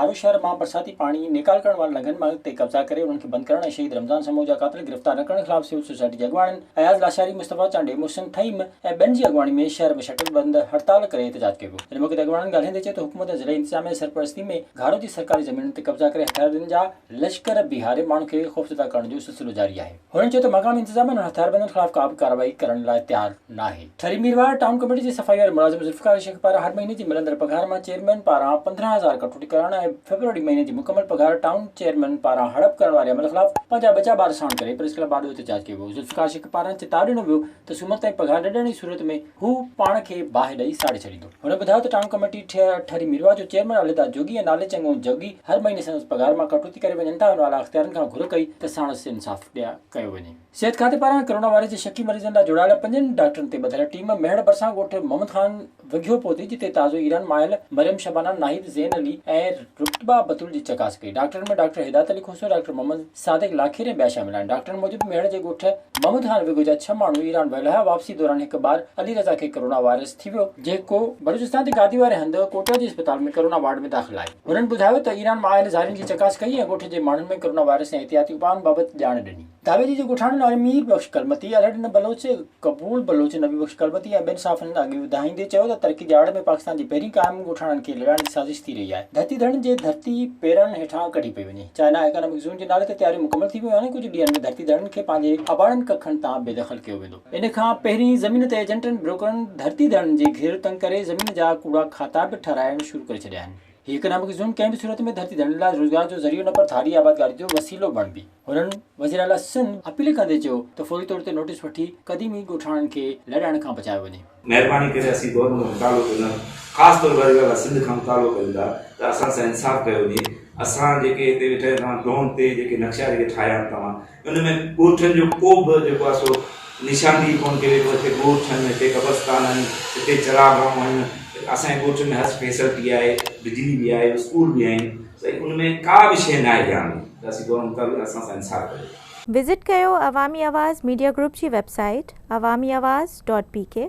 नारो शहर में बरसाती पानी निकाल करण वाले लंघन मार्ग ते कब्जा करे उनके बंद करण शहीद रमजान समूह जा कातिल गिरफ्तार न करण खिलाफ सिविल सोसाइटी के अगवान अयाज लाशारी मुस्तफा चांडे मोहसिन थईम ए बेन जी अगवानी में शहर में शटर बंद हड़ताल करे एहतजाज कियो इन मौके ते अगवान ॻाल्हाईंदे चयो त हुकूमत ज़िले इंतजामिया सरपरस्ती में घारो जी सरकारी ज़मीन ते कब्जा करे हथियारनि जा लश्कर बिहारे माण्हुनि खे ख़ौफ़ज़दा करण जो सिलसिलो जारी आहे। हुननि चयो त मक़ामी इंतजामिया हथियारबंदनि खिलाफ का बि कार्रवाई करण लाइ तयार न आहे। ठरी मीरवार टाउन कमेटी जे सफ़ाई वारे मुलाज़िम ज़ुल्फ़िकार शेख पारां हर महीने जी मिलंदड़ पघार मां चेयरमैन पारां 15,000 कटौती करण ऐं फरवरी महीने जी मुकमल पघार टाउन चेयरमैन पारां हड़प करण वारे अमल खिलाफ पंहिंजा बचा ॿार साण करे प्रेस क्लब आॾो एहतजाज कयो वियो। ज़ुल्फ़िकार शेख पारां चेतावनी ॾिनो वियो त सूमत ताईं पघार न ॾियण जी सूरत में हू पाण खे बाहि ॾेई साड़े छॾींदो। हुन ॿुधायो त टाउन कमेटी ठरी मीरवार जो चेयरमैन अलीदा जोगी ऐं नाले चङो जोगी हर महीने संदसि पघार मां कटौती करे वञनि था। हुन वारा अख़्तियारनि खां घुर कई त साणुसि इंसाफ़ कयो वञे। सिहत खाते पारां कोरोना वायरस जे शकी मरीज़नि लाइ जोड़ायल 5 डॉक्टरनि ते ॿधल टीम मेहड़ भरिसां ॻोठ मोहम्मद ख़ान विघियो पहुती जिते ताज़ो ईरान मायल मरियम शबाना नाहिद ज़ैन अली ऐं रुतबा बतुल जी चकास कई। डॉक्टरनि में डॉक्टर हिदायत अली खोसो, डॉक्टर मोहम्मद सादिक लाखीर ऐं ॿिया शामिल आहिनि। डॉक्टरनि मूजिबि मेहड़ जे ॻोठ मोहम्मद ख़ान विघो जा 6 माण्हू ईरान वियल हुआ। वापसी दौरान हिकु ॿार अली रज़ा खे कोरोना वायरस थी वियो जेको बलूचिस्तान जे गादी वारे हंधि कोटा जे अस्पताल में कोरोना वार्ड में दाख़िल आहे। हुननि ॿुधायो त ईरान मां आयल ज़ाइरनि जी चकास कई ऐं ॻोठ जे माण्हुनि में कोरोना वायरस ऐं एहतियाती उपायनि बाबति ॼाण ॾिनी। दावेदी जे ॻोठाणनि अमीर बख़्श कलमती, अलहडन बलोच, कबूल बलोच, नबी बख़्श कलमती ऐं ॿियनि साफ़नि अॻु ॿुधाईंदे चयो त तरक़ी जे आड़ में पाकिस्तान जी पहिरीं क़ाइमु ॻोठाणनि खे लड़ाइण जी साज़िश थी रही आहे। धरती धड़नि जे धरती पेरनि हेठां कढी पई वञे। चाइना इकोनॉमिक ज़ोन जे नाले ते तयारियूं मुकमल थी वियूं आहिनि। कुझु ॾींहंनि में धरती धड़नि खे पंहिंजे आबाणनि कखनि तां बेदख़ल कयो वेंदो। इन खां पहिरीं ज़मीन ते एजेंटनि ब्रोकरनि धरती धड़नि जे घेर तंग करे ज़मीन जा कूड़ा खाता बि ठाराइण शुरू करे छॾिया आहिनि। हीउ इकोनॉमिक ज़ोन कंहिं बि सूरत में धरती धड़नि लाइ रोज़गार जो ज़रियो न पर थारी आबादकारी जो वसीलो बणिबी। हुननि वज़ीर आला सिंध अपील कंदे चयो त फौरी तौर ते नोटिस वठी क़दीमी ॻोठाणनि खे लड़ाइण खां बचायो वञे। महिरबानी करे असीं गवर्नमेंट में मुतालो कयूं, ख़ासि तौर पर सिंध खां मुतालो कयूं था त असां सां इंसाफ़ कयो वञे। असां जेके हिते वेठे तव्हां ड्रोन ते जेके नक्शा जेके ठाहिया तव्हां उन में ॻोठनि जो को बि जेको आहे सो निशानी कोन कयो वेठो। हिते ॻोठ आहिनि, हिते कब्रस्तान आहिनि, हिते चरागाह आहिनि, असांजे ॻोठ में हर फैसिलिटी आहे, बिजली भी आहे, स्कूल भी आहिनि। सही उनमें का बि शइ न आहे ध्यान में त असीं गवर्नमेंट असां सां इंसाफ़ कयो। विज़िट कयो अवामी आवाज़ मीडिया ग्रुप जी वेबसाइट awamiawaz.pk